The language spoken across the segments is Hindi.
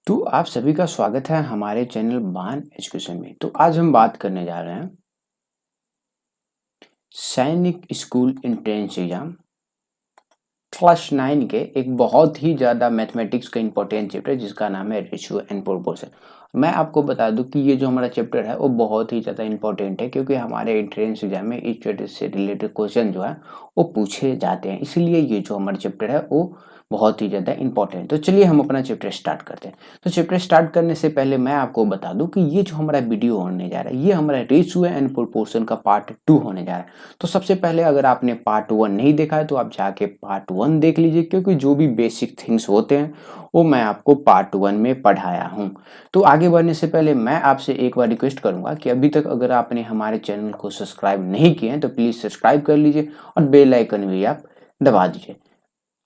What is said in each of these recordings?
तो आप सभी का स्वागत है हमारे चैनल बान एजुकेशन में। तो आज हम बात करने जा रहे हैं सैनिक स्कूल एंट्रेंस एग्जाम क्लास 9 के एक बहुत ही ज़्यादा मैथमेटिक्स का इंपॉर्टेंट चैप्टर जिसका नाम है रेशियो एंड प्रोपोर्शन। मैं आपको बता दूं कि ये जो हमारा चैप्टर है वो बहुत ही ज़्यादा इंपॉर्टेंट है क्योंकि हमारे एंट्रेंस एग्जाम में इस चैप्टर से रिलेटेड क्वेश्चन जो है वो पूछे जाते हैं, इसलिए ये जो हमारा चैप्टर है वो बहुत ही ज़्यादा इंपॉर्टेंट है। तो चलिए हम अपना चैप्टर स्टार्ट करते हैं। तो चैप्टर स्टार्ट करने से पहले मैं आपको बता दूं कि ये जो हमारा वीडियो होने जा रहा है ये हमारा रेशियो एंड प्रोपोर्शन का पार्ट 2 होने जा रहा है। तो सबसे पहले अगर आपने पार्ट 1 नहीं देखा है तो आप जाके पार्ट 1 देख लीजिए, क्योंकि जो भी बेसिक थिंग्स होते हैं वो मैं आपको पार्ट 1 में पढ़ाया हूँ। तो आगे बढ़ने से पहले मैं आपसे एक बार रिक्वेस्ट करूंगा कि अभी तक अगर आपने हमारे चैनल को सब्सक्राइब नहीं किए हैं तो प्लीज़ सब्सक्राइब कर लीजिए और बेल आइकन भी आप दबा दीजिए।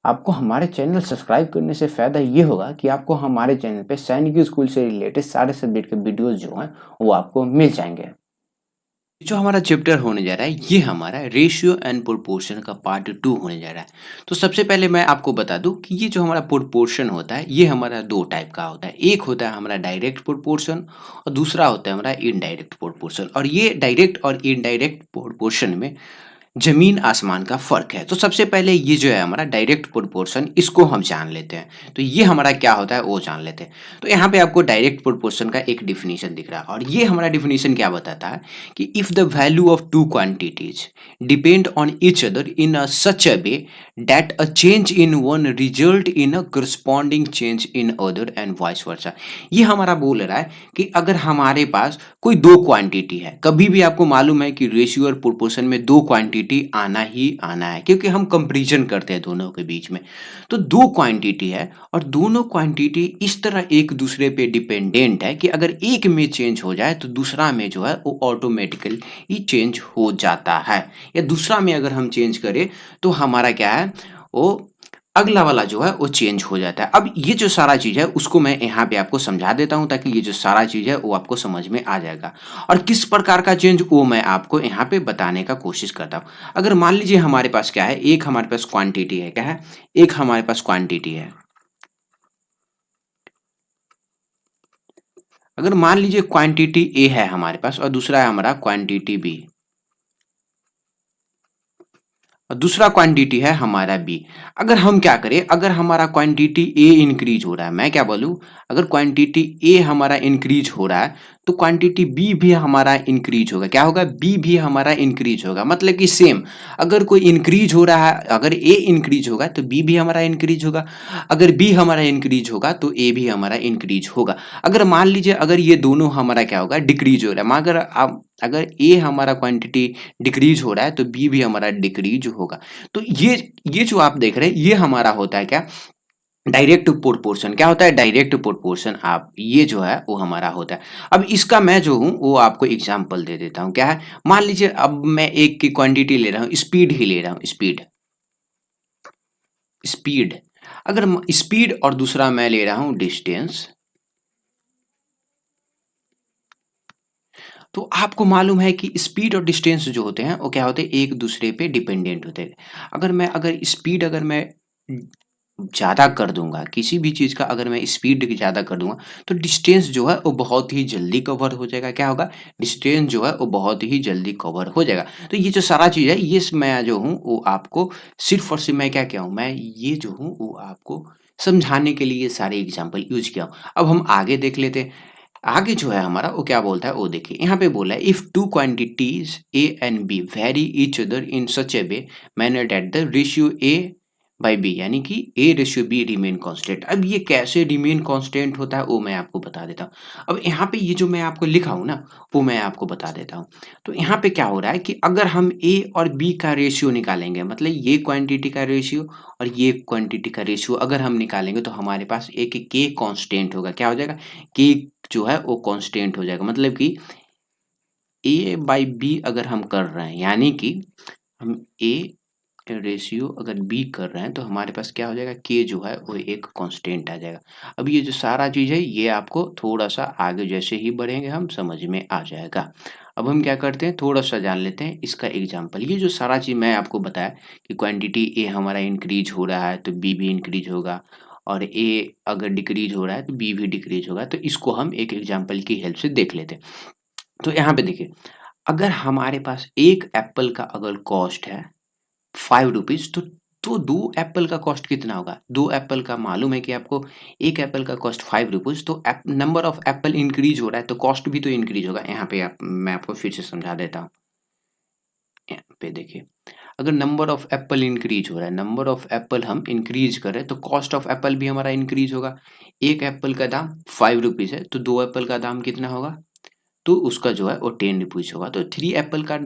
आपको हमारे चैनल सब्सक्राइब करने से फ़ायदा ये होगा कि आपको हमारे चैनल पे सैनिक स्कूल से रिलेटेड सारे सब्जेक्ट के वीडियोज़ जो हैं वो आपको मिल जाएँगे। जो हमारा चैप्टर होने जा रहा है ये हमारा रेशियो एंड प्रोपोर्शन का पार्ट 2 होने जा रहा है। तो सबसे पहले मैं आपको बता दूं कि ये जो हमारा प्रोपोर्शन होता है ये हमारा दो टाइप का होता है। एक होता है हमारा डायरेक्ट प्रोपोर्शन और दूसरा होता है हमारा इनडायरेक्ट प्रोपोर्शन। और ये डायरेक्ट और इनडायरेक्ट प्रोपोर्शन में ज़मीन आसमान का फ़र्क है। तो सबसे पहले ये जो है हमारा डायरेक्ट प्रोपोर्शन, इसको हम जान लेते हैं। तो ये हमारा क्या होता है वो जान लेते हैं। तो यहाँ पे आपको डायरेक्ट प्रोपोर्शन का एक डेफिनिशन दिख रहा है और ये हमारा डेफिनिशन क्या बताता है कि if the value of two quantities depend on each other in a such a way that a change in one result in a corresponding change in other and vice versa. ये हमारा बोल रहा है कि अगर हमारे पास कोई दो क्वांटिटी है, कभी भी आपको मालूम है कि रेशियो और प्रोपोर्शन में दो क्वांटिटी आना ही आना है क्योंकि हम कंपैरिजन करते हैं दोनों के बीच में। तो दो क्वांटिटी है और दोनों क्वांटिटी इस तरह एक दूसरे पे डिपेंडेंट है कि अगर एक में चेंज हो जाए तो दूसरा में जो है वो ऑटोमेटिकली चेंज हो जाता है, या दूसरा में अगर हम चेंज करें तो हमारा क्या है वो अगला वाला जो है वो चेंज हो जाता है। अब ये जो सारा चीज़ है उसको मैं यहाँ पे आपको समझा देता हूँ ताकि ये जो सारा चीज़ है वो आपको समझ में आ जाएगा और किस प्रकार का चेंज वो मैं आपको यहाँ पे बताने का कोशिश करता हूँ। अगर मान लीजिए हमारे पास क्या है, एक हमारे पास क्वांटिटी है, क्या है, एक हमारे पास क्वांटिटी है। अगर मान लीजिए क्वांटिटी ए है हमारे पास और दूसरा है हमारा क्वांटिटी बी और दूसरा क्वांटिटी है हमारा बी। अगर हम क्या करें, अगर हमारा क्वांटिटी ए इंक्रीज हो रहा है, मैं क्या बोलूँ, अगर क्वांटिटी ए हमारा इंक्रीज हो रहा है तो क्वांटिटी बी भी हमारा इंक्रीज होगा। क्या होगा, बी भी हमारा इंक्रीज होगा। मतलब कि सेम, अगर कोई इंक्रीज हो रहा है, अगर ए इंक्रीज होगा तो बी भी हमारा इंक्रीज होगा, अगर बी हमारा इंक्रीज होगा तो ए भी हमारा इंक्रीज होगा। अगर मान लीजिए अगर ये दोनों हमारा क्या होगा, डिक्रीज हो रहा है, मगर आप अगर ए हमारा क्वांटिटी डिक्रीज हो रहा है तो बी भी हमारा डिक्रीज होगा। तो ये जो आप देख रहे हैं ये हमारा होता है क्या, डायरेक्ट प्रोपोर्शन। क्या होता है, डायरेक्ट प्रोपोर्शन। आप ये जो है वो हमारा होता है। अब इसका मैं जो हूँ वो आपको एग्जांपल दे देता हूँ। क्या है, मान लीजिए अब मैं एक की क्वांटिटी ले रहा हूँ, स्पीड ही ले रहा हूँ, स्पीड स्पीड अगर स्पीड और दूसरा मैं ले रहा हूँ डिस्टेंस, तो आपको मालूम है कि स्पीड और डिस्टेंस जो होते हैं वो क्या होते हैं, एक दूसरे पे डिपेंडेंट होते हैं। अगर स्पीड अगर मैं ज़्यादा कर दूंगा, किसी भी चीज़ का अगर मैं स्पीड ज़्यादा कर दूंगा तो डिस्टेंस जो है वो बहुत ही जल्दी कवर हो जाएगा। क्या होगा, डिस्टेंस जो है वो बहुत ही जल्दी कवर हो जाएगा। तो ये जो सारा चीज़ है ये मैं जो हूँ वो आपको सिर्फ और सिर्फ मैं क्या किया हूँ, मैं ये जो हूँ वो आपको समझाने के लिए ये सारे एग्जाम्पल यूज किया हूँ। अब हम आगे देख लेते हैं। आगे जो है हमारा वो क्या बोलता है वो देखिए, यहाँ पे बोला है if two quantities A and B vary each other in such a way manner that the ratio A by B, यानी कि A ratio B remain constant. अब ये कैसे रिमेन कांस्टेंट होता है वो मैं आपको बता देता हूँ। अब यहाँ पे ये जो मैं आपको लिखा हूँ ना वो मैं आपको बता देता हूँ। तो यहाँ पे क्या हो रहा है कि अगर हम ए और बी का रेशियो निकालेंगे, मतलब ये क्वांटिटी का रेशियो और ये क्वांटिटी का रेशियो अगर हम निकालेंगे तो हमारे पास एक के कांस्टेंट होगा। क्या हो जाएगा, के जो है वो कांस्टेंट हो जाएगा। मतलब कि ए बाई बी अगर हम कर रहे हैं, यानी कि हम ए रेशियो अगर बी कर रहे हैं तो हमारे पास क्या हो जाएगा, के जो है वो एक कांस्टेंट आ जाएगा। अब ये जो सारा चीज़ है ये आपको थोड़ा सा आगे जैसे ही बढ़ेंगे हम समझ में आ जाएगा। अब हम क्या करते हैं, थोड़ा सा जान लेते हैं इसका एग्जांपल। ये जो सारा चीज़ मैं आपको बताया कि क्वांटिटी ए हमारा इंक्रीज हो रहा है तो बी भी इंक्रीज होगा और ए अगर डिक्रीज हो रहा है तो बी भी डिक्रीज होगा। तो इसको हम एक एग्जांपल की हेल्प से देख लेते हैं। तो यहाँ पे देखिए, अगर हमारे पास एक एप्पल का अगर कॉस्ट है 5 रुपीज़, तो 2 एप्पल का कॉस्ट कितना होगा? 2 एप्पल का मालूम है कि आपको एक एप्पल का कॉस्ट 5 रुपीज़, तो नंबर ऑफ एप्पल इंक्रीज हो रहा है तो कॉस्ट भी तो इंक्रीज होगा। यहाँ पे मैं आपको फिर से समझा देता हूँ। यहाँ पे देखिए, अगर नंबर ऑफ एप्पल इंक्रीज हो रहा है, नंबर ऑफ एप्पल हम इंक्रीज कर रहे हैं, तो कॉस्ट ऑफ एप्पल भी हमारा इंक्रीज होगा। एक एप्पल का दाम 5 रुपीज़ है, तो 2 एप्पल का दाम कितना होगा? तो उसका जो है वो 10 रुपीज़ होगा। तो 3 एप्पल का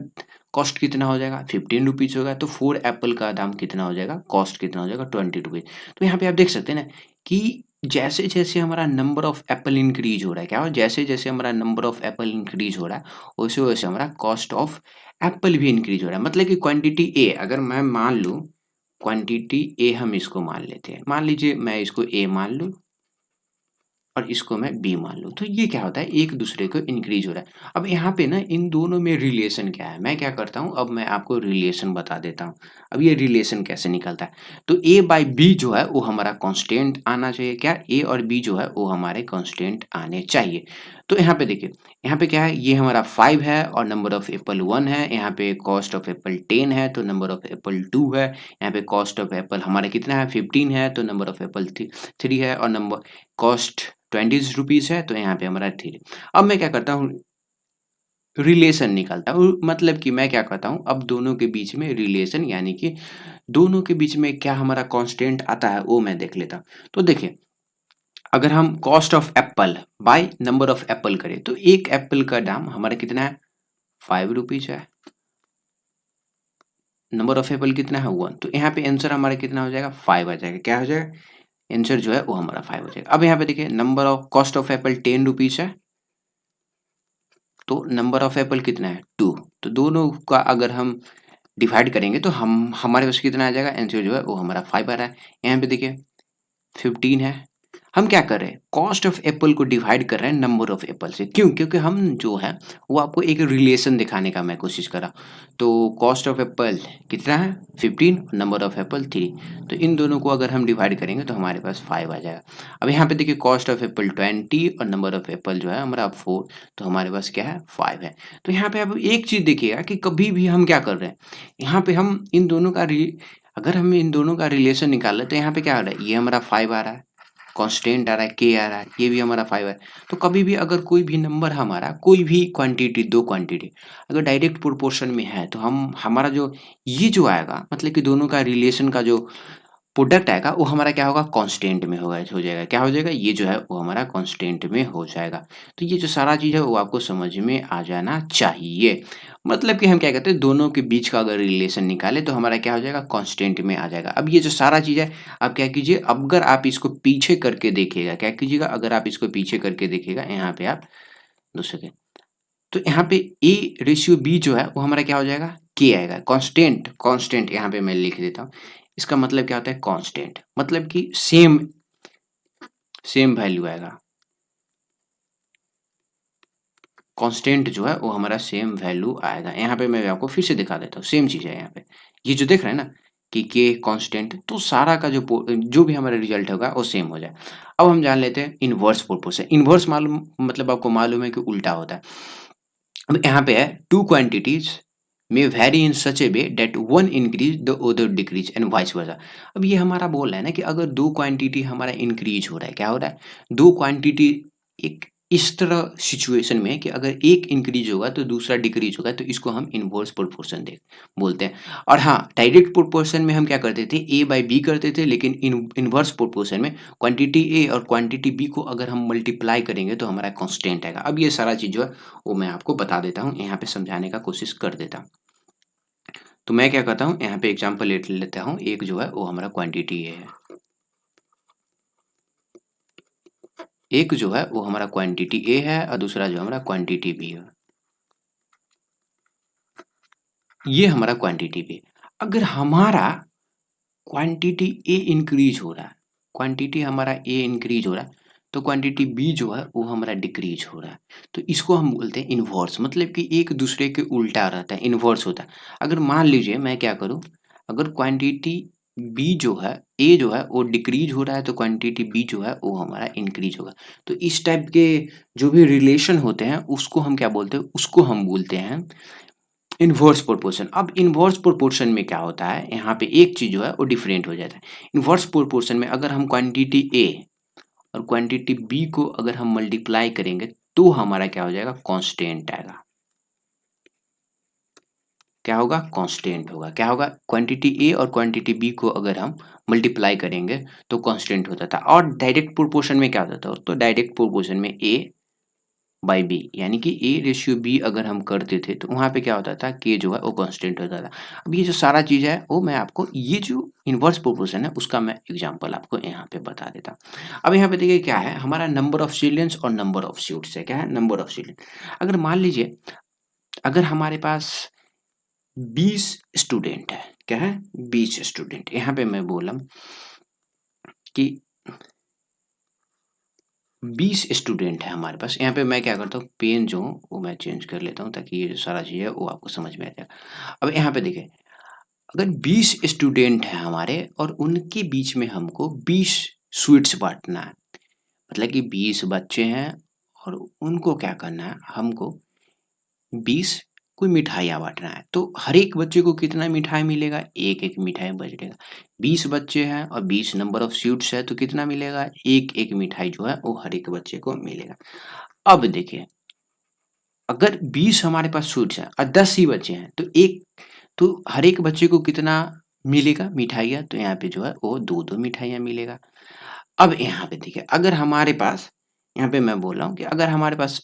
कॉस्ट कितना हो जाएगा? 15 रुपीज़ होगा। तो 4 एप्पल का दाम कितना हो जाएगा? कॉस्ट कितना हो जाएगा? 20 रुपीज़। तो यहाँ पे आप देख सकते हैं ना कि जैसे-जैसे हमारा नंबर ऑफ एप्पल इंक्रीज हो रहा है, क्या हो, जैसे-जैसे हमारा नंबर ऑफ एप्पल इंक्रीज हो रहा है, वैसे-वैसे हमारा कॉस्ट ऑफ एप्पल भी इंक्रीज हो रहा है। मतलब कि क्वांटिटी ए, अगर मैं मान लूँ क्वांटिटी ए, हम इसको मान लेते हैं। मान लीजिए मैं इसको ए मान लूँ और इसको मैं बी मान लूँ, तो ये क्या होता है, एक दूसरे को इंक्रीज हो रहा है। अब यहाँ पे ना इन दोनों में रिलेशन क्या है, मैं क्या करता हूँ, अब मैं आपको रिलेशन बता देता हूँ। अब ये रिलेशन कैसे निकलता है, तो ए बाई बी जो है वो हमारा कांस्टेंट आना चाहिए। क्या, ए और बी जो है वो हमारे कांस्टेंट आने चाहिए। तो यहाँ पे देखिए, यहाँ पे क्या है, ये हमारा 5 है और नंबर ऑफ एप्पल 1 है। यहाँ पे कॉस्ट ऑफ एप्पल 10 है तो नंबर ऑफ एप्पल 2 है। यहाँ पे कॉस्ट ऑफ एप्पल हमारा कितना है, 15 है, तो नंबर ऑफ एप्पल 3 है, और नंबर कॉस्ट 20 रुपीज़ है, तो यहाँ पे हमारा 3। अब मैं क्या करता हूँ, रिलेशन निकालता हूँ। मतलब कि मैं क्या करता हूँ, अब दोनों के बीच में रिलेशन, यानी कि दोनों के बीच में क्या हमारा कांस्टेंट आता है वो मैं देख लेता हूँ। तो देखिए, अगर हम cost of Apple by number of Apple करें, तो एक एप्पल का दाम हमारा कितना है, 5 रुपीज़ है। नंबर ऑफ एप्पल कितना है, 1। तो यहाँ पे आंसर हमारा कितना हो जाएगा, 5 आ जाएगा। क्या हो जाएगा, आंसर जो है वो हमारा 5 हो जाएगा। अब यहाँ पे देखिए, number of cost of Apple 10 rupees है, तो नंबर ऑफ एप्पल कितना है, 2। तो दोनों का अगर हम डिवाइड करेंगे तो हम हमारे पास कितना आ जाएगा, आंसर जो है वो हमारा 5 आ रहा है। यहाँ पे देखिए 15 है। हम क्या कर रहे हैं, कॉस्ट ऑफ एप्पल को डिवाइड कर रहे हैं नंबर ऑफ एप्पल से। क्यों? क्योंकि हम जो है वो आपको एक रिलेशन दिखाने का मैं कोशिश कर रहा हूँ। तो कॉस्ट ऑफ एप्पल कितना है, 15, नंबर ऑफ एप्पल 3। तो इन दोनों को अगर हम डिवाइड करेंगे तो हमारे पास 5 आ जाएगा। अब यहाँ पे देखिए, कॉस्ट ऑफ एप्पल 20 और नंबर ऑफ एप्पल जो है हमारा 4, तो हमारे पास क्या है, 5 है। तो यहाँ पे अब एक चीज़ देखिएगा कि कभी भी हम क्या कर रहे हैं, यहाँ पे हम इन दोनों का अगर हम इन दोनों का रिलेशन निकाल लें, तो यहाँ पे क्या आ रहा है, ये हमारा 5 आ रहा है, कांस्टेंट आ रहा है, के आ रहा है, ये भी हमारा 5 है। तो कभी भी अगर कोई भी नंबर हमारा, कोई भी क्वांटिटी, 2 क्वांटिटी अगर डायरेक्ट प्रोपोर्शन में है, तो हम हमारा जो ये जो आएगा, मतलब कि दोनों का रिलेशन का जो प्रोडक्ट आएगा वो हमारा क्या होगा, कांस्टेंट में होगा, हो जाएगा। क्या हो जाएगा, ये जो है वो हमारा कांस्टेंट में हो जाएगा। तो ये जो सारा चीज़ है वो आपको समझ में आ जाना चाहिए। मतलब कि हम क्या कहते हैं, दोनों के बीच का अगर रिलेशन निकालें तो हमारा क्या हो जाएगा, कांस्टेंट में आ जाएगा। अब ये जो सारा चीज़ है, आप क्या कीजिए, अगर आप इसको पीछे करके देखिएगा, क्या कीजिएगा, अगर आप इसको पीछे करके देखिएगा, यहाँ पे आप 2 सेकंड, तो यहाँ पे ए रेशियो बी जो है वो हमारा क्या हो जाएगा, के आएगा। कांस्टेंट, कांस्टेंट यहाँ पे मैं लिख देता हूँ। इसका मतलब क्या होता है, कांस्टेंट, मतलब कि सेम सेम वैल्यू आएगा। कांस्टेंट जो है वो हमारा सेम वैल्यू आएगा। यहाँ पे मैं आपको फिर से दिखा देता हूँ, सेम चीज़ है यहाँ पे। ये जो देख रहे हैं ना कि के कांस्टेंट, तो सारा का जो भी हमारा रिजल्ट होगा वो सेम हो जाए। अब हम जान लेते हैं इनवर्स प्रोपोर्शन। इनवर्स मालूम, मतलब आपको मालूम है कि उल्टा होता है। अब यहाँ पे है, टू क्वांटिटीज में very in such a way that one increase the other decrease and vice versa. अब ये हमारा बोल रहा है ना कि अगर 2 क्वांटिटी हमारा इंक्रीज हो रहा है, क्या हो रहा है, 2 क्वांटिटी एक इस तरह सिचुएशन में कि अगर एक इंक्रीज होगा तो दूसरा डिक्रीज होगा, तो इसको हम इनवर्स प्रोपोर्शन देख बोलते हैं। और हाँ, डायरेक्ट प्रोपोर्शन में हम क्या करते थे, ए बाई बी करते थे, लेकिन इनवर्स प्रोपोर्शन में क्वांटिटी ए और क्वांटिटी बी को अगर हम मल्टीप्लाई करेंगे तो हमारा कांस्टेंट आएगा। अब ये सारा चीज़ जो है वो मैं आपको बता देता हूँ, यहाँ पे समझाने का कोशिश कर देता हूँ। तो मैं क्या करता हूँ, यहाँ पे एग्जांपल ले लेता हूँ। एक जो है वो हमारा क्वांटिटी ए है, एक जो है वो हमारा क्वांटिटी ए है और दूसरा जो हमारा क्वांटिटी बी है। ये हमारा क्वांटिटी बी। अगर हमारा क्वांटिटी ए इंक्रीज हो रहा है, क्वांटिटी हमारा ए इंक्रीज हो रहा है, तो क्वांटिटी बी जो है वो हमारा डिक्रीज हो रहा है। तो इसको हम बोलते हैं इन्वर्स, मतलब कि एक दूसरे के उल्टा रहता है, इन्वर्स होता है। अगर मान लीजिए मैं क्या करूँ, अगर क्वांटिटी बी जो है, ए जो है वो डिक्रीज हो रहा है, तो क्वांटिटी बी जो है वो हमारा इंक्रीज होगा। तो इस टाइप के जो भी रिलेशन होते हैं उसको हम क्या बोलते हैं, उसको हम बोलते हैं इनवर्स प्रोपोर्शन। अब इनवर्स प्रोपोर्शन में क्या होता है, यहाँ पे एक चीज जो है वो डिफरेंट हो जाता है। इनवर्स प्रोपोर्शन में अगर हम क्वांटिटी ए और क्वांटिटी बी को अगर हम मल्टीप्लाई करेंगे तो हमारा क्या हो जाएगा, कांस्टेंट आएगा। क्या होगा, कांस्टेंट होगा। क्या होगा, क्वांटिटी ए और क्वांटिटी बी को अगर हम मल्टीप्लाई करेंगे तो कांस्टेंट होता था। और डायरेक्ट प्रोपोर्शन में क्या होता था, तो डायरेक्ट प्रोपोर्शन में ए बाई बी, यानी कि ए रेशियो बी अगर हम करते थे तो वहाँ पे क्या होता था, के जो है वो कांस्टेंट होता था। अब ये जो सारा चीज़ है वो मैं आपको, ये जो इनवर्स प्रोपोर्शन है उसका मैं एग्जांपल आपको यहाँ पे बता देता हूँ। अब यहाँ पे देखिए क्या है, हमारा नंबर ऑफ चिल्ड्रंस और नंबर ऑफ स्टूडेंट्स है। क्या है, नंबर ऑफ चिल्ड्रन। अगर मान लीजिए अगर हमारे पास 20 स्टूडेंट है, क्या है, 20 स्टूडेंट। यहाँ पे मैं बोला कि 20 स्टूडेंट है हमारे पास। यहाँ पे मैं क्या करता हूँ, पेन जो हूँ वो मैं चेंज कर लेता हूँ ताकि ये जो सारा चीज़ है वो आपको समझ में आ जाएगा। अब यहाँ पे देखिए, अगर 20 स्टूडेंट हैं हमारे और उनके बीच में हमको 20 स्वीट्स बांटना है, मतलब कि 20 बच्चे हैं और उनको क्या करना है, हमको 20 कोई मिठाइयाँ बाँटना है। तो हर एक बच्चे को कितना मिठाई मिलेगा? एक-एक मिठाई बचेगा। 20 बच्चे हैं और 20 नंबर ऑफ स्वीट्स है तो कितना मिलेगा? एक-एक मिठाई जो है वो हर एक बच्चे को मिलेगा। अब देखिए, अगर 20 हमारे पास स्वीट्स हैं और 10 ही बचे हैं तो हर एक बच्चे को कितना मिलेगा मिठाइयाँ? तो यहाँ पे जो है वो 2-2 मिठाइयाँ मिलेगा। अब यहाँ पे देखिए, अगर हमारे पास, यहाँ पे मैं बोल रहा हूँ कि अगर हमारे पास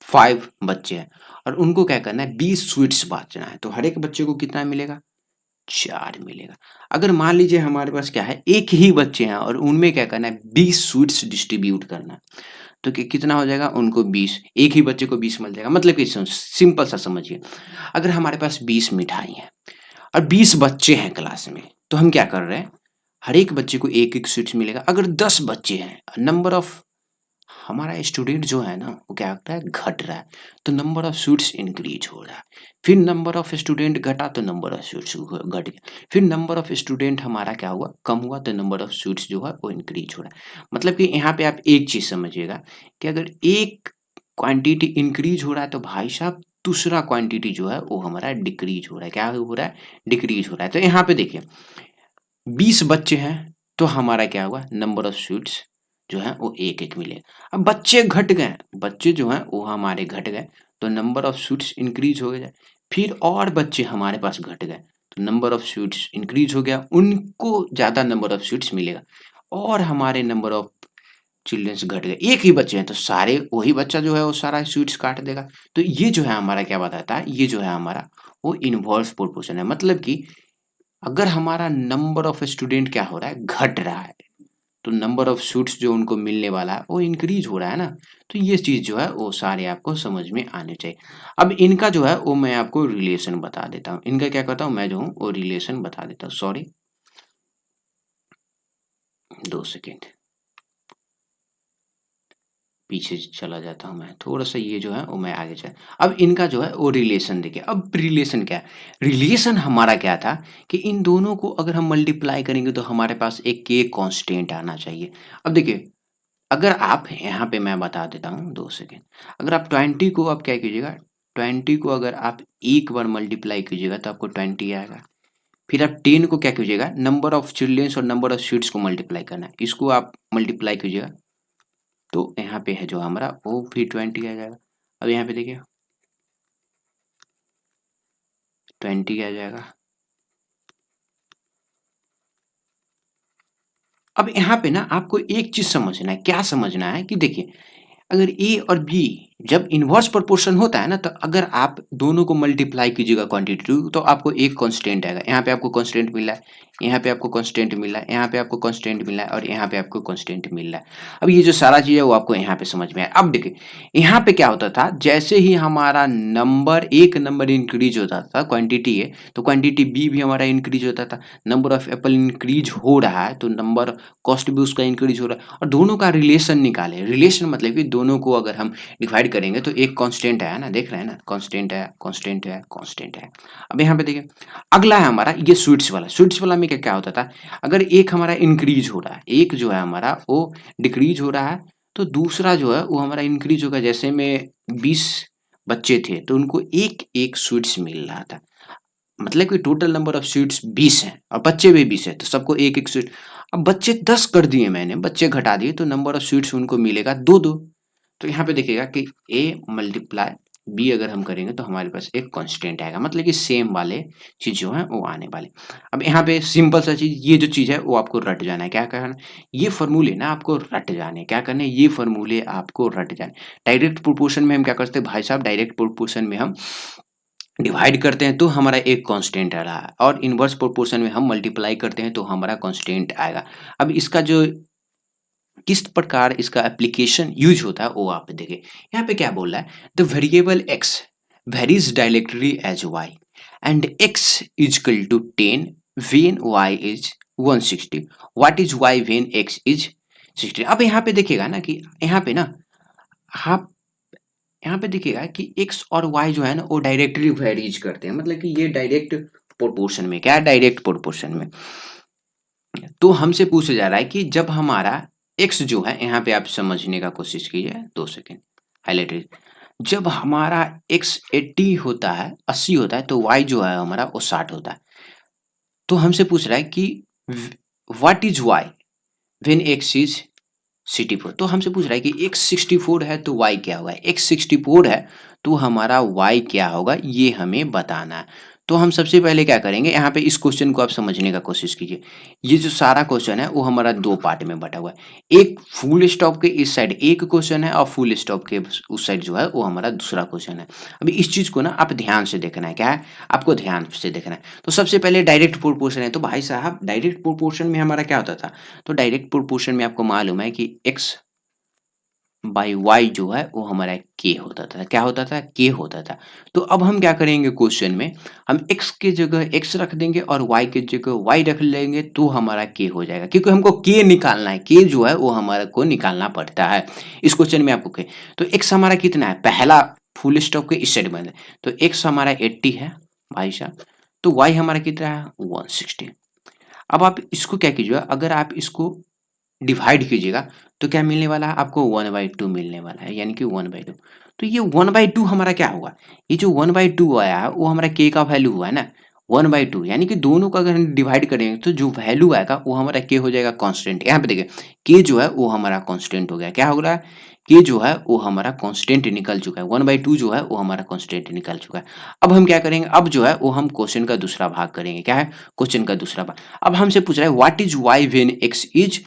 5 बच्चे हैं और उनको क्या करना है, 20 स्वीट्स बाँटना है, तो हर एक बच्चे को कितना मिलेगा? 4 मिलेगा। अगर मान लीजिए हमारे पास क्या है, 1 ही बच्चे हैं और उनमें क्या करना है, 20 स्वीट्स डिस्ट्रीब्यूट करना है, तो कितना हो जाएगा, उनको 20, एक ही बच्चे को 20 मिल जाएगा। मतलब कि सिंपल सा समझिए, अगर हमारे पास 20 मिठाई हैं और 20 बच्चे हैं क्लास में, तो हम क्या कर रहे हैं, हर एक बच्चे को एक-एक स्वीट्स मिलेगा। अगर 10 बच्चे हैं, नंबर ऑफ हमारा स्टूडेंट जो है ना वो क्या होता है, घट रहा है, तो नंबर ऑफ स्वीट्स इंक्रीज हो रहा है। फिर नंबर ऑफ स्टूडेंट घटा तो नंबर ऑफ स्वीट्स घट गया। फिर नंबर ऑफ स्टूडेंट हमारा क्या हुआ, कम हुआ, तो नंबर ऑफ स्वीट्स जो है वो इंक्रीज हो रहा है। मतलब कि यहाँ पे आप एक चीज समझिएगा कि अगर एक क्वांटिटी इंक्रीज हो रहा है तो भाई साहब दूसरा क्वांटिटी जो है वो हमारा डिक्रीज हो रहा है। क्या हो रहा है, डिक्रीज हो रहा है। तो यहाँ पे देखिए 20 बच्चे हैं तो हमारा क्या हुआ, नंबर ऑफ स्वीट्स जो है वो एक-एक मिले। अब बच्चे घट गए, बच्चे जो हैं वो हमारे घट गए, तो नंबर ऑफ स्वीट्स इंक्रीज हो गया। फिर और बच्चे हमारे पास घट गए, तो नंबर ऑफ स्वीट्स इंक्रीज हो गया, उनको ज़्यादा नंबर ऑफ स्वीट्स मिलेगा। और हमारे नंबर ऑफ चिल्ड्रंस घट गए, एक ही बच्चे हैं तो सारे वही बच्चा जो है वो सारा स्वीट्स काट देगा। तो ये जो है हमारा क्या बताता है, ये जो है हमारा वो इनवर्स प्रोपोर्शन है। मतलब कि अगर हमारा नंबर ऑफ स्टूडेंट क्या हो रहा है, घट रहा है, तो नंबर ऑफ सीट्स जो उनको मिलने वाला है वो इंक्रीज हो रहा है ना। तो ये चीज़ जो है वो सारे आपको समझ में आने चाहिए। अब इनका जो है वो मैं आपको रिलेशन बता देता हूँ। इनका क्या करता हूँ, मैं जो हूँ वो रिलेशन बता देता हूँ। सॉरी 2 सेकेंड पीछे चला जाता हूँ मैं, थोड़ा-सा ये जो है वो मैं आगे चल। अब इनका जो है वो रिलेशन देखिए। अब रिलेशन क्या है? रिलेशन हमारा क्या था कि इन दोनों को अगर हम मल्टीप्लाई करेंगे तो हमारे पास एक के कांस्टेंट आना चाहिए। अब देखिए, अगर आप यहाँ पे मैं बता देता हूँ 2 सेकेंड। अगर आप 20 को आप क्या कीजिएगा, 20 को अगर आप एक बार मल्टीप्लाई कीजिएगा तो आपको 20 आएगा। फिर आप 10 को क्या कीजिएगा, नंबर ऑफ चिल्ड्रंस और नंबर ऑफ सीट्स को मल्टीप्लाई करना है। इसको आप मल्टीप्लाई कीजिएगा तो यहाँ पे है जो हमारा वो फिर 20 आ जाएगा। अब यहाँ पे देखिए 20 आ जाएगा। अब यहाँ पे ना आपको एक चीज़ समझना है, क्या समझना है कि देखिए, अगर ए और बी जब इनवर्स प्रोपोर्शन होता है ना, तो अगर आप दोनों को मल्टीप्लाई कीजिएगा क्वांटिटी टू, तो आपको एक कांस्टेंट आएगा। यहाँ पे आपको कांस्टेंट मिल रहा है, यहाँ पे आपको कांस्टेंट मिल रहा है, यहाँ पे आपको कांस्टेंट मिल रहा है और यहाँ पे आपको कांस्टेंट मिल रहा है। अब ये जो सारा चीज़ है वो आपको यहाँ पे समझ में आया। अब देखिए यहाँ पे क्या होता था, जैसे ही हमारा नंबर एक नंबर इंक्रीज होता था, क्वांटिटी है तो क्वांटिटी बी भी हमारा इंक्रीज होता था। नंबर ऑफ एप्पल इंक्रीज हो रहा है तो नंबर कॉस्ट भी उसका इंक्रीज हो रहा है। और दोनों का रिलेशन निकालें। रिलेशन मतलब कि दोनों को अगर हम डिवाइड डिवाइड करेंगे तो एक कांस्टेंट आया ना, देख रहे हैं ना, कांस्टेंट है, कांस्टेंट है, कांस्टेंट है। अब यहाँ पे देखिए अगला है हमारा ये स्वीट्स वाला में क्या क्या होता था, अगर एक हमारा इंक्रीज हो रहा है, एक जो है हमारा वो डिक्रीज हो रहा है, तो दूसरा जो है वो हमारा इंक्रीज होगा। जैसे में 20 बच्चे थे तो उनको एक एक स्वीट्स मिल रहा था, मतलब कि टोटल नंबर ऑफ स्वीट्स 20 हैं और बच्चे भी 20 है, तो सबको एक एक स्वीट। अब बच्चे 10 कर दिए मैंने, बच्चे घटा दिए, तो नंबर ऑफ स्वीट्स उनको मिलेगा 2-2। तो यहाँ पे देखिएगा कि a मल्टीप्लाई b अगर हम करेंगे तो हमारे पास एक कांस्टेंट आएगा, मतलब कि सेम वाले चीज जो है वो आने वाले। अब यहाँ पे सिंपल सा चीज, ये जो चीज है वो आपको रट जाना है। क्या करना है, ये फॉर्मूले ना आपको रट जाने, क्या करने, ये फॉर्मूले आपको रट जाने। डायरेक्ट प्रोपोर्शन में हम क्या करते हैं भाई साहब, डायरेक्ट प्रोपोर्शन में हम डिवाइड करते हैं तो हमारा एक कांस्टेंट आ रहा है, और इनवर्स प्रोपोर्शन में हम मल्टीप्लाई करते हैं तो हमारा कांस्टेंट आएगा। अब इसका जो किस प्रकार इसका एप्लीकेशन यूज होता है वो आप देखिए। यहाँ पे क्या बोल रहा है, the variable x varies directly as y and x equal to 10 when y is 160, what is y when x is 60। अब यहाँ पे देखिएगा ना कि यहाँ पे ना आप यहाँ पे देखिएगा कि x और y जो है ना वो डायरेक्टली वेरीज करते हैं, मतलब कि ये डायरेक्ट प्रोपोर्शन में, क्या है, डायरेक्ट प्रोपोर्शन में। तो हमसे पूछा जा रहा है कि जब हमारा x जो है, यहाँ पे आप समझने का कोशिश कीजिए, 2 सेकेंड हाईलाइट। जब हमारा x 80 होता है, 80 होता है, तो y जो है हमारा वो 60 होता है। तो हमसे पूछ रहा है कि what is y when x is 64। तो हमसे पूछ रहा है कि x 64 है तो y क्या होगा, x 64 है तो हमारा y क्या होगा, ये हमें बताना है। तो हम सबसे पहले क्या करेंगे, यहाँ पे इस क्वेश्चन को आप समझने का कोशिश कीजिए। ये जो सारा क्वेश्चन है वो हमारा 2 पार्ट में बटा हुआ है। एक फुल स्टॉप के इस साइड एक क्वेश्चन है और फुल स्टॉप के उस साइड जो है वो हमारा दूसरा क्वेश्चन है। अभी इस चीज को ना आप ध्यान से देखना है, क्या है, आपको ध्यान से देखना है। तो सबसे पहले डायरेक्ट प्रोपोर्शन है, तो भाई साहब डायरेक्ट प्रोपोर्शन में हमारा क्या होता था, तो डायरेक्ट प्रोपोर्शन में आपको मालूम है कि x बाई वाई जो है वो हमारा के होता था, क्या होता था, के होता था। तो अब हम क्या करेंगे क्वेश्चन में, हम x के जगह x रख देंगे और y के जगह y रख लेंगे तो हमारा के हो जाएगा, क्योंकि हमको के निकालना है, के जो है वो हमारा को निकालना पड़ता है इस क्वेश्चन में आपको के। तो x हमारा कितना है, पहला फुल स्टॉप के इस साइड में, तो x हमारा 80 है भाई साहब, तो y हमारा कितना है 160। अब आप इसको क्या कीजिएगा, अगर आप इसको डिवाइड कीजिएगा तो क्या मिलने वाला है आपको, 1/2 मिलने वाला है, यानी कि 1/2। तो ये 1/2 हमारा क्या होगा, ये जो 1/2 आया है वो हमारा के का वैल्यू हुआ है ना, 1/2, यानी कि दोनों का अगर हम डिवाइड करेंगे तो जो वैल्यू आएगा वो हमारा के हो जाएगा कांस्टेंट। यहाँ पे देखिए के जो है वो हमारा कांस्टेंट हो गया, क्या हो रहा है, के जो है वो हमारा कांस्टेंट निकल चुका है, 1/2 जो है वो हमारा कांस्टेंट निकल चुका है। अब हम क्या करेंगे, अब जो है वो हम क्वेश्चन का दूसरा भाग करेंगे, क्या है, क्वेश्चन का दूसरा भाग। अब हमसे पूछ रहा है what is Y when X is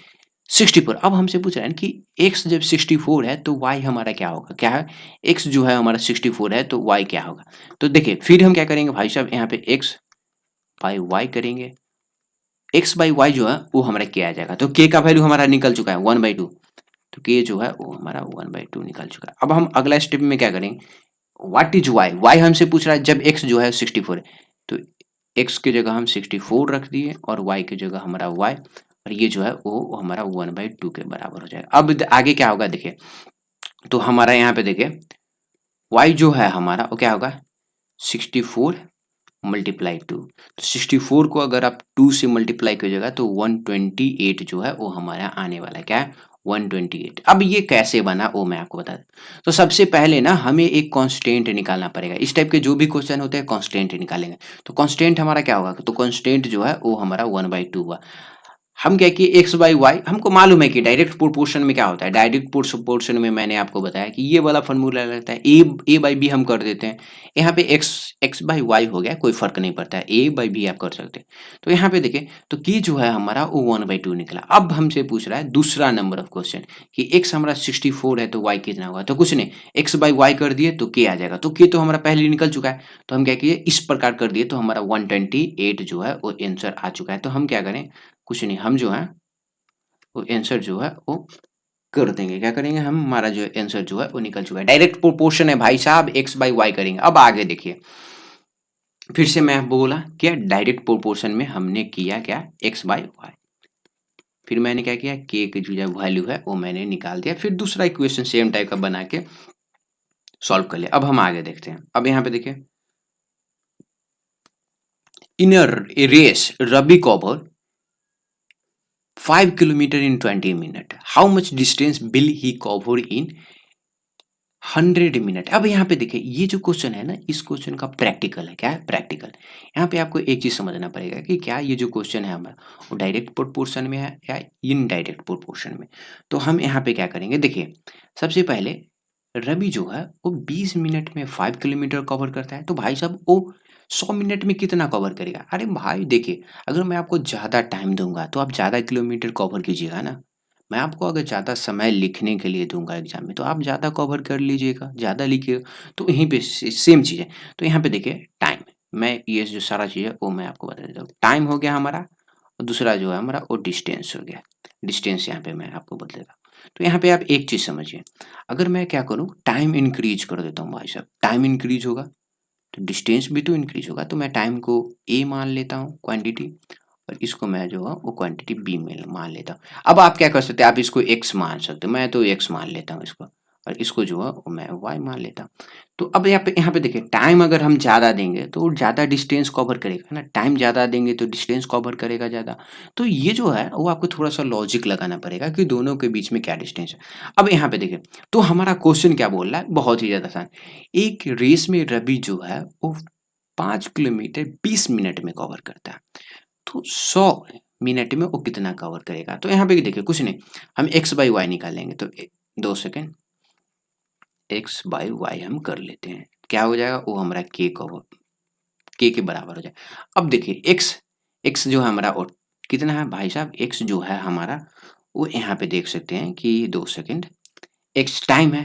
64। अब हमसे पूछ रहे हैं कि x जब 64 है तो y हमारा क्या होगा, क्या है, x जो है हमारा 64 है तो y क्या होगा। तो देखिए फिर हम क्या करेंगे भाई साहब, यहाँ पे x बाई y करेंगे, x बाई y जो है वो हमारा क्या आ जाएगा, तो k का वैल्यू हमारा निकल चुका है 1/2, तो k जो है वो हमारा 1/2 निकल चुका है। अब हम अगला स्टेप में क्या करेंगे, व्हाट इज y, y हमसे पूछ रहा है जब x जो है 64 है, तो x की जगह हम 64 रख दिए और y की जगह हमारा y, और ये जो है वो हमारा 1/2 के बराबर हो जाएगा। अब आगे क्या होगा देखिए, तो हमारा यहाँ पे देखिए y जो है हमारा वो क्या होगा 64 मल्टीप्लाई 2, तो 64 को अगर आप 2 से मल्टीप्लाई कीजिएगा तो 128 जो है वो हमारा आने वाला है, क्या है 128। अब ये कैसे बना वो मैं आपको बता दूं। तो सबसे पहले ना हमें एक कांस्टेंट निकालना पड़ेगा, इस टाइप के जो भी क्वेश्चन होते हैं कांस्टेंट निकालेंगे। तो कांस्टेंट हमारा क्या होगा, तो कांस्टेंट जो है वो हमारा 1/2 हुआ। हम क्या कि एक्स बाई वाई हमको मालूम है कि डायरेक्ट प्रोपोर्शन में क्या होता है, डायरेक्ट प्रोपोर्शन में मैंने आपको बताया कि ये वाला फॉर्मूला लगता है, ए बाई बी हम कर देते हैं। यहाँ पे एक्स बाई वाई हो गया, कोई फर्क नहीं पड़ता है, ए बाई बी आप कर सकते हैं। तो यहाँ पे देखें तो की जो है हमारा वो 1/2 निकला। अब हमसे पूछ रहा है दूसरा नंबर ऑफ क्वेश्चन कि एक्स हमारा 64 है तो वाई कितना होगा, तो कुछ नहीं, एक्स बाई वाई कर दिए तो के आ जाएगा, तो के तो हमारा पहले निकल चुका है। तो हम क्या किए इस प्रकार कर दिए तो हमारा 128 जो है वो आंसर आ चुका है। तो हम क्या करें, कुछ नहीं, हम जो है वो आंसर जो है वो कर देंगे, क्या करेंगे हम, हमारा जो आंसर जो है वो निकल चुका है। डायरेक्ट प्रोपोर्शन है भाई साहब, एक्स बाई वाई करेंगे। अब आगे देखिए फिर से मैं बोला क्या, डायरेक्ट प्रोपोर्शन में हमने किया क्या, एक्स बाई वाई, फिर मैंने क्या किया के की जो वैल्यू है वो मैंने निकाल दिया, फिर दूसरा इक्वेशन सेम टाइप का बना के सॉल्व कर लिया। अब हम आगे देखते हैं। अब यहाँ पे देखिए, in a race Ravi cover 5 kilometre in 20 minute, how much distance will he cover in 100 minute. अब यहाँ पे देखिए, ये जो क्वेश्चन है ना, इस क्वेश्चन का प्रैक्टिकल है। क्या है? प्रैक्टिकल। यहाँ पे आपको एक चीज समझना पड़ेगा कि क्या ये जो क्वेश्चन है हमारा, वो डायरेक्ट प्रोपोर्शन में है या इनडायरेक्ट प्रोपोर्शन में। तो हम यहाँ पे क्या करेंगे, देखिए सबसे पहले रवि जो है वो 20 मिनट में 5 किलोमीटर कवर करता है, तो भाई साहब वो 100 मिनट में कितना कवर करेगा? अरे भाई देखिए, अगर मैं आपको ज़्यादा टाइम दूंगा तो आप ज़्यादा किलोमीटर कवर कीजिएगा ना। मैं आपको अगर ज़्यादा समय लिखने के लिए दूंगा एग्जाम में, तो आप ज़्यादा कवर कर लीजिएगा, ज़्यादा लिखिएगा। तो यहीं पे सेम चीज़ है। तो यहाँ पे देखिए टाइम, मैं ये जो सारा चीज़ है वो मैं आपको बता देता हूँ। टाइम हो गया हमारा, और दूसरा जो है हमारा वो डिस्टेंस हो गया। डिस्टेंस यहाँ पे मैं आपको बता देता हूँ। तो यहाँ पे आप एक चीज़ समझिए, अगर मैं क्या करूँ, टाइम इंक्रीज कर देता हूँ भाई साहब, टाइम इंक्रीज होगा तो डिस्टेंस भी तो इंक्रीज होगा। तो मैं टाइम को ए मान लेता हूँ क्वांटिटी, और इसको मैं जो है वो क्वांटिटी बी में मान लेता हूँ। अब आप क्या कर सकते हैं, आप इसको एक्स मान सकते हो, मैं तो एक्स मान लेता हूँ इसको, और इसको जो है वो मैं वाई मान लेता हूँ। तो अब यहाँ पे देखिए, टाइम अगर हम ज़्यादा देंगे तो वो ज़्यादा डिस्टेंस कवर करेगा ना, टाइम ज़्यादा देंगे तो डिस्टेंस कवर करेगा ज़्यादा। तो ये जो है वो आपको थोड़ा सा लॉजिक लगाना पड़ेगा कि दोनों के बीच में क्या डिस्टेंस है। अब यहाँ पे देखिए, तो हमारा क्वेश्चन क्या बोल रहा है, बहुत ही ज़्यादा आसान। एक रेस में रवि जो है वो 5 किलोमीटर 20 मिनट में कवर करता है, तो 100 मिनट में वो कितना कवर करेगा? तो यहाँ पे देखिए कुछ नहीं, हम एक्स बाई वाई निकालेंगे। तो 2 सेकेंड, एक्स बाई वाई हम कर लेते हैं, क्या हो जाएगा, वो हमारा के कवर के बराबर हो जाए। अब देखिए एक्स, एक्स जो है हमारा और कितना है भाई साहब, एक्स जो है हमारा वो यहाँ पे देख सकते हैं कि 2 सेकेंड, एक्स टाइम है।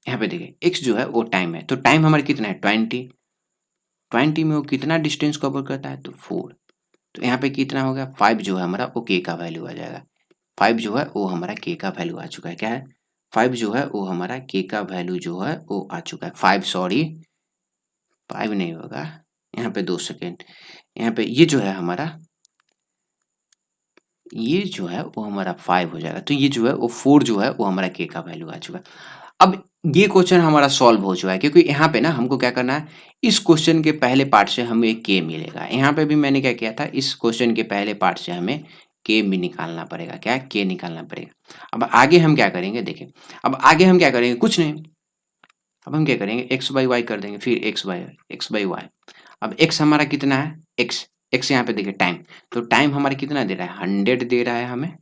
यहाँ पे देखिए एक्स जो है वो टाइम है, तो टाइम हमारा कितना है 20, 20 में वो कितना डिस्टेंस कवर करता है, तो 4। तो यहाँ पे कितना हो गया, 5 जो है हमारा वो के का वैल्यू आ जाएगा। 5 जो है वो हमारा के का वैल्यू आ चुका है। क्या है, 5 जो है वो हमारा के का वैल्यू जो है वो आ चुका है। 5 सॉरी, 5 नहीं होगा, यहाँ पे 2 सेकेंड, यहाँ पे ये जो है हमारा, ये जो है वो हमारा 5 हो जाएगा। तो ये जो है वो 4 जो है वो हमारा के का वैल्यू आ चुका है। अब ये क्वेश्चन हमारा सॉल्व हो चुका है, क्योंकि यहाँ पे ना हमको क्या करना है, इस क्वेश्चन के पहले पार्ट से हमें के मिलेगा। यहाँ पे भी मैंने क्या किया था, इस क्वेश्चन के पहले पार्ट से हमें के भी निकालना पड़ेगा। क्या, के निकालना पड़ेगा। अब आगे हम क्या करेंगे, देखिए अब आगे हम क्या करेंगे, कुछ नहीं, अब हम क्या करेंगे, एक्स बाई वाई कर देंगे, फिर एक्स बाई वाई। अब एक्स हमारा कितना है, एक्स, एक्स यहाँ पे देखिए टाइम, तो टाइम हमारा कितना दे रहा है, 100 दे रहा है हमें,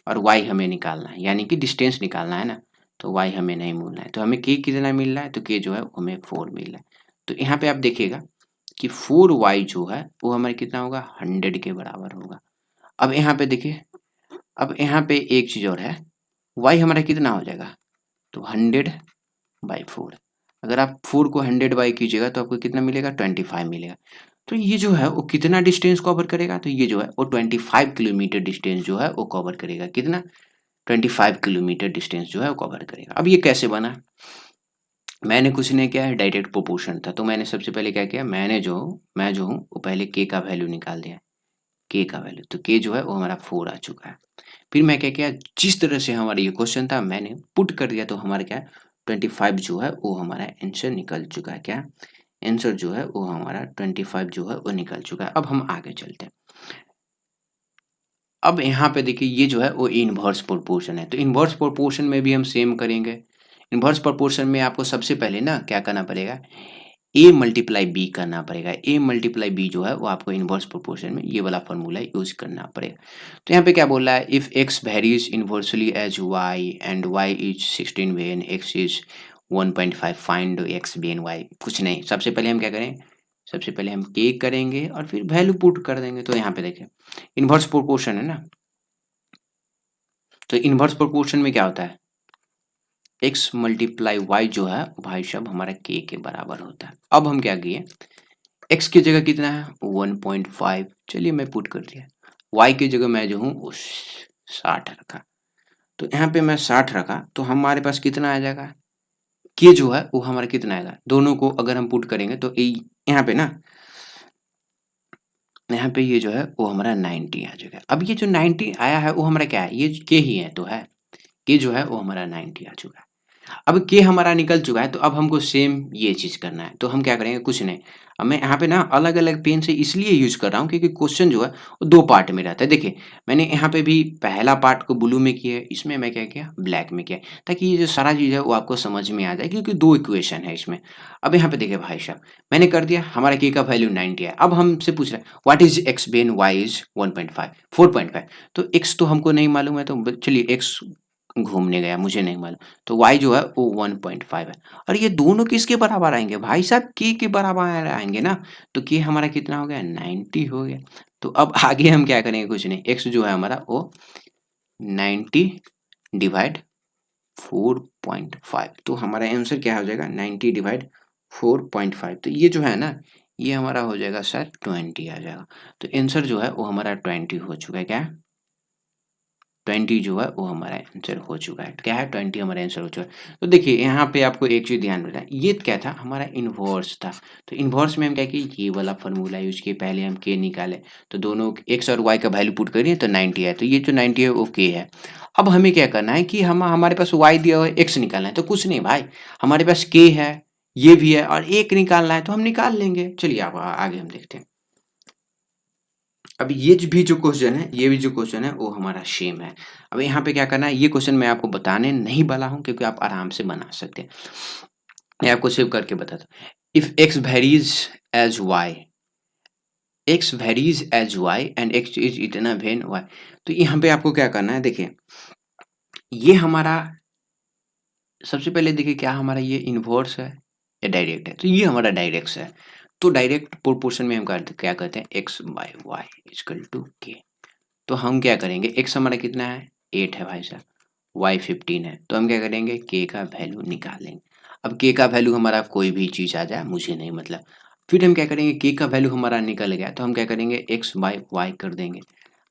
और वाई हमें निकालना है, यानी कि डिस्टेंस निकालना है ना। तो वाई हमें नहीं मिलना है, तो हमें के कितना मिल रहा है, तो के जो है हमें 4 मिल रहा है। तो यहाँ पे आप देखिएगा कि 4y जो है वो हमारे कितना होगा, 100 के बराबर होगा। अब यहाँ पे देखिए, अब यहाँ पे एक चीज़ और है, y हमारा कितना हो जाएगा, तो 100/4। अगर आप 4 को 100 बाई कीजिएगा तो आपको कितना मिलेगा, 25 मिलेगा। तो ये जो है वो कितना डिस्टेंस कवर करेगा, तो ये जो है वो 25 किलोमीटर डिस्टेंस जो है वो कवर करेगा। कितना, 25 किलोमीटर डिस्टेंस जो है वो कवर करेगा। अब ये कैसे बना, मैंने कुछ नहीं किया है, डायरेक्ट प्रोपोर्शन था। तो मैंने सबसे पहले क्या किया, मैं जो हूँ वो पहले के का वैल्यू निकाल दिया, के का वैल्यू, तो के जो है वो हमारा 4 आ चुका है। फिर मैं क्या किया, जिस तरह से हमारा ये क्वेश्चन था मैंने पुट कर दिया, तो हमारा क्या है 25 जो है वो हमारा आंसर निकल चुका है। क्या, आंसर जो है वो हमारा 25 जो है वो निकल चुका है। अब हम आगे चलते हैं। अब यहाँ पे देखिए ये जो है वो इनवर्स प्रोपोर्शन है, तो इनवर्स प्रोपोर्शन में भी हम सेम करेंगे। इनवर्स प्रोपोर्शन में आपको सबसे पहले ना क्या करना पड़ेगा, ए मल्टीप्लाई बी करना पड़ेगा। ए मल्टीप्लाई बी जो है वो आपको इनवर्स प्रोपोर्शन में ये वाला फॉर्मूला यूज करना पड़ेगा। तो यहाँ पे क्या बोल रहा है, if X varies inversely as Y and Y is 16 when X is 1.5 find X B N Y. कुछ नहीं, सबसे पहले हम क्या करें, सबसे पहले हम के करेंगे और फिर वैल्यू पुट कर देंगे। तो यहाँ पे देखिए इनवर्स प्रोपोर्शन है ना, तो इनवर्स प्रोपोर्शन में क्या होता है, एक्स मल्टीप्लाई वाई जो है भाई साहब हमारा के बराबर होता है। अब हम क्या किए, एक्स की जगह कितना है 1.5, चलिए मैं पुट कर दिया। वाई की जगह मैं जो हूँ वो 60 रखा, तो यहाँ पे मैं 60 रखा, तो हमारे पास कितना आ जाएगा, के जो है वो हमारा कितना आएगा, दोनों को अगर हम पुट करेंगे तो यहाँ पे ना, यहाँ पे ये जो है वो हमारा 90 आ जाएगा। अब ये जो 90 आया है वो हमारा क्या है, ये के ही है, तो है के जो है वो हमारा 90 आ चुका है। अब के हमारा निकल चुका है, तो अब हमको सेम ये चीज़ करना है। तो हम क्या करेंगे, कुछ नहीं। अब मैं यहाँ पे ना अलग-अलग पेन से इसलिए यूज़ कर रहा हूँ क्योंकि क्वेश्चन जो है वो 2 पार्ट में रहता है। देखिए, मैंने यहाँ पे भी पहला पार्ट को ब्लू में किया है, इसमें मैं क्या किया, ब्लैक में किया है, ताकि ये जो सारा चीज़ है वो आपको समझ में आ जाए क्योंकि 2 इक्वेशन है इसमें। अब यहाँ पे देखिए भाई साहब, मैंने कर दिया, हमारा के का वैल्यू 90 है। अब हमसे पूछ रहा है what is X when Y is 1.5 4.5। तो एक्स तो हमको नहीं मालूम है, तो चलिए एक्स घूमने गया, मुझे नहीं मालूम। तो y जो है वो 1.5 है और ये दोनों किसके बराबर आएँगे भाई साहब, k के बराबर आएँगे ना। तो k हमारा कितना हो गया, 90 हो गया। तो अब आगे हम क्या करेंगे, कुछ नहीं, x जो है हमारा वो 90 डिवाइड 4.5। तो हमारा आंसर क्या हो जाएगा, 90 डिवाइड 4.5। तो ये जो है ना, ये हमारा हो जाएगा सर 20 आ जाएगा। तो आंसर जो है वो हमारा 20 हो चुका है। क्या 20 जो है वो हमारा आंसर हो चुका है। क्या है, 20 हमारा आंसर हो चुका है। तो देखिए यहाँ पे आपको एक चीज़ ध्यान रखना है, ये क्या था, हमारा इन्वर्स था। तो इन्वर्स में हम क्या किए, ये वाला फॉर्मूला यूज किए, पहले हम के निकाले, तो दोनों एक्स और वाई का वैल्यू पुट करिए तो 90 है। तो ये जो 90 है वो के है। अब हमें क्या करना है कि हम हमारे पास वाई दिया हुआ है, एक्स निकालना है। तो कुछ नहीं भाई, हमारे पास के है, ये भी है और एक निकालना है, तो हम निकाल लेंगे। चलिए अब आगे हम देखते हैं। अब ये भी जो क्वेश्चन है, ये भी जो क्वेश्चन है वो हमारा सेम है। अब यहाँ पे क्या करना है, ये क्वेश्चन मैं आपको बताने नहीं वाला हूँ क्योंकि आप आराम से बना सकते हैं। मैं आपको सेव करके बताता हूँ। If X varies as Y, X varies as Y and X is इतना वेन वाई। तो यहाँ पे आपको क्या करना है, देखिए ये हमारा सबसे पहले देखिए क्या हमारा ये इनवर्स है या डायरेक्ट है। तो ये हमारा डायरेक्ट है। तो डायरेक्ट प्रोपोर्शन में हम क्या करते हैं, X by Y equal to K. तो हम क्या करेंगे, एक्स हमारा कितना है, 8 है भाई साहब, वाई 15 है। तो हम क्या करेंगे, के का वैल्यू निकालेंगे। अब के का वैल्यू हमारा कोई भी चीज़ आ जाए, मुझे नहीं मतलब। फिर हम क्या करेंगे, के का वैल्यू हमारा निकल गया तो हम क्या करेंगे, एक्स बाई वाई कर देंगे।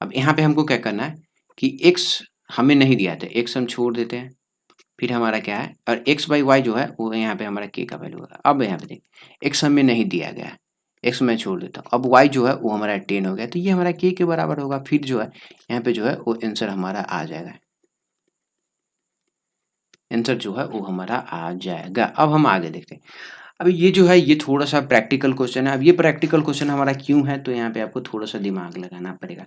अब यहाँ पे हमको क्या करना है कि एक्स हमें नहीं दिया था, एक्स हम छोड़ देते हैं। फिर हमारा क्या है, और एक्स बाई वाई जो है वो यहाँ पे हमारा के का वैल्यू होगा। अब यहाँ पे देखिए एक्स हमें नहीं दिया गया है, एक्स मैं छोड़ देता हूँ। अब वाई जो है वो हमारा 10 हो गया, तो ये हमारा के बराबर होगा। फिर जो है यहाँ पे जो है वो आंसर हमारा आ जाएगा, आंसर जो है वो हमारा आ जाएगा। अब हम आगे देखते हैं। अब ये जो है ये थोड़ा सा प्रैक्टिकल क्वेश्चन है। अब ये प्रैक्टिकल क्वेश्चन हमारा क्यों है, तो यहाँ पे आपको थोड़ा सा दिमाग लगाना पड़ेगा।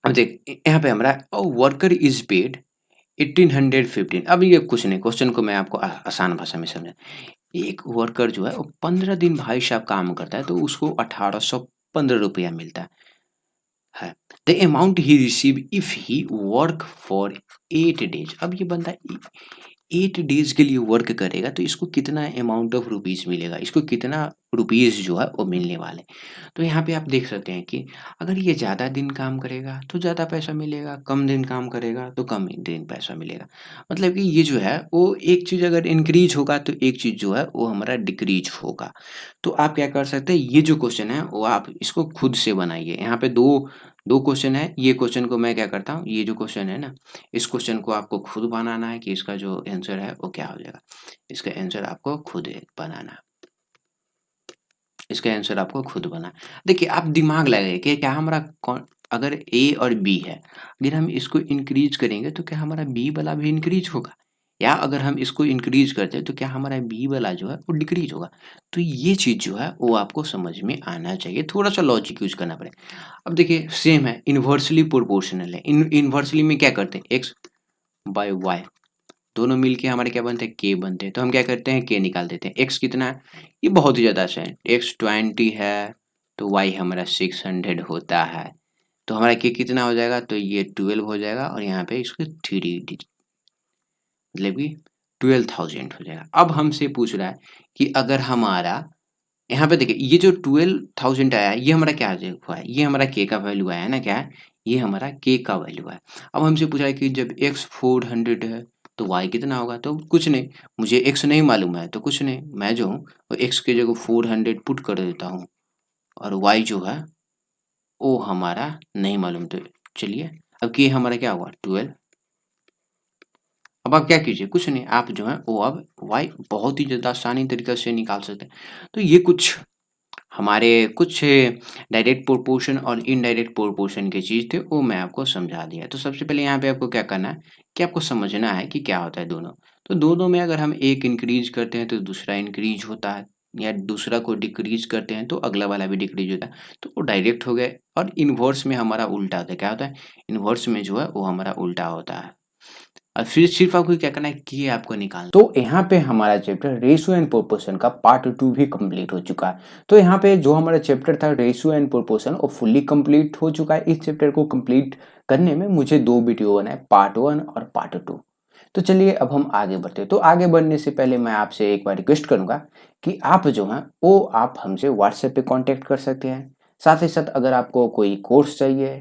अब देख यहाँ पे हमारा वर्कर इज पेड 1815। अब ये कुछ नहीं, क्वेश्चन को मैं आपको आसान भाषा में समझा। एक वर्कर जो है वो 15 दिन भाई साहब काम करता है तो उसको 1815 रुपया मिलता है। The amount he receive if he work for 8 days. अब ये बंदा 8 डेज के लिए वर्क करेगा तो इसको कितना अमाउंट ऑफ रुपीज मिलेगा, इसको कितना रुपीज जो है वो मिलने वाले। तो यहाँ पे आप देख सकते हैं कि अगर ये ज़्यादा दिन काम करेगा तो ज़्यादा पैसा मिलेगा, कम दिन काम करेगा तो कम दिन पैसा मिलेगा। मतलब कि ये जो है वो एक चीज़ अगर इंक्रीज होगा तो एक चीज़ जो है वो हमारा डिक्रीज होगा। तो आप क्या कर सकते हैं, ये जो क्वेश्चन है वो आप इसको खुद से बनाइए। यहाँ पे दो दो क्वेश्चन है, ये क्वेश्चन को मैं क्या करता हूँ, ये जो क्वेश्चन है ना, इस क्वेश्चन को आपको खुद बनाना है कि इसका जो आंसर है वो क्या हो जाएगा। इसका आंसर आपको खुद बनाना है, इसका आंसर आपको खुद बना। देखिए आप दिमाग लगाइए कि क्या हमारा कौन, अगर ए और बी है, अगर हम इसको इंक्रीज करेंगे तो क्या हमारा बी वाला भी इंक्रीज होगा, या अगर हम इसको इंक्रीज करते हैं तो क्या हमारा बी वाला जो है वो डिक्रीज होगा। तो ये चीज़ जो है वो आपको समझ में आना चाहिए, थोड़ा सा लॉजिक यूज करना पड़ेगा। अब देखिए सेम है, इन्वर्सली प्रोपोर्शनल है। इन्वर्सली में क्या करते हैं, एक्स बाय वाई दोनों मिलके हमारे क्या बनते हैं, के बनते हैं। तो हम क्या करते हैं, के निकाल देते हैं। एक्स कितना है, ये बहुत ही ज़्यादा आसान है, एक्स 20 है तो वाई हमारा 600 होता है। तो हमारा के कितना हो जाएगा, तो ये 12 हो जाएगा और यहाँ पे इसको 3 मतलब कि 12,000 हो जाएगा। अब हमसे पूछ रहा है कि अगर हमारा यहाँ पे देखिए ये जो 12,000 आया है ये हमारा क्या हुआ है, ये हमारा के का वैल्यू आया है ना, क्या है, ये हमारा के का वैल्यू है। अब हमसे पूछ रहा है कि जब एक्स 400 है तो वाई कितना होगा। तो कुछ नहीं, मुझे एक्स नहीं मालूम है तो कुछ नहीं, मैं जो हूँ वो एक्स की जगह 400 पुट कर देता हूँ और वाई जो है वो हमारा नहीं मालूम। तो चलिए अब के हमारा क्या हुआ 12। अब आप क्या कीजिए, कुछ नहीं, आप जो है वो अब वाई बहुत ही ज़्यादा आसानी तरीके से निकाल सकते हैं। तो ये कुछ हमारे कुछ डायरेक्ट प्रोपोर्शन और इनडायरेक्ट प्रोपोर्शन की चीज़ थे, वो मैं आपको समझा दिया। तो सबसे पहले यहाँ पे आपको क्या करना है कि आपको समझना है कि क्या होता है दोनों। तो दोनों में अगर हम एक इंक्रीज़ करते हैं तो दूसरा इंक्रीज़ होता है, या दूसरा को डिक्रीज़ करते हैं तो अगला वाला भी डिक्रीज़ होता है। तो वो डायरेक्ट हो गए, और इन्वर्स में हमारा उल्टा होता है। क्या होता है? इन्वर्स में जो है वो हमारा उल्टा होता है। और फिर सिर्फ आपको क्या करना है कि ये आपको निकालना। तो यहाँ पे हमारा चैप्टर रेशियो एंड प्रोपोर्शन का पार्ट 2 भी कंप्लीट हो चुका है। तो यहाँ पे जो हमारा चैप्टर था रेशियो एंड प्रोपोर्शन, वो फुल्ली कंप्लीट हो चुका है। इस चैप्टर को कंप्लीट करने में मुझे 2 वीडियो बनाए, पार्ट 1 और पार्ट 2। तो चलिए अब हम आगे बढ़ते हैं। तो आगे बढ़ने से पहले मैं आपसे एक बार रिक्वेस्ट करूंगा कि आप जो हैं वो आप हमसे व्हाट्सएप पे कांटेक्ट कर सकते हैं। साथ ही साथ अगर आपको कोई कोर्स चाहिए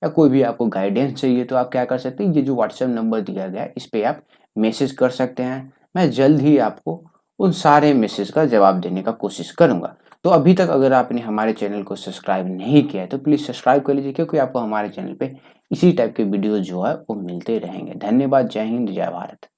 या कोई भी आपको गाइडेंस चाहिए तो आप क्या कर सकते हैं, ये जो व्हाट्सएप नंबर दिया गया है इस पे आप मैसेज कर सकते हैं। मैं जल्द ही आपको उन सारे मैसेज का जवाब देने का कोशिश करूंगा। तो अभी तक अगर आपने हमारे चैनल को सब्सक्राइब नहीं किया है तो प्लीज़ सब्सक्राइब कर लीजिए, क्योंकि आपको हमारे चैनल पे इसी टाइप के वीडियो जो है वो मिलते रहेंगे। धन्यवाद। जय हिंद, जय भारत।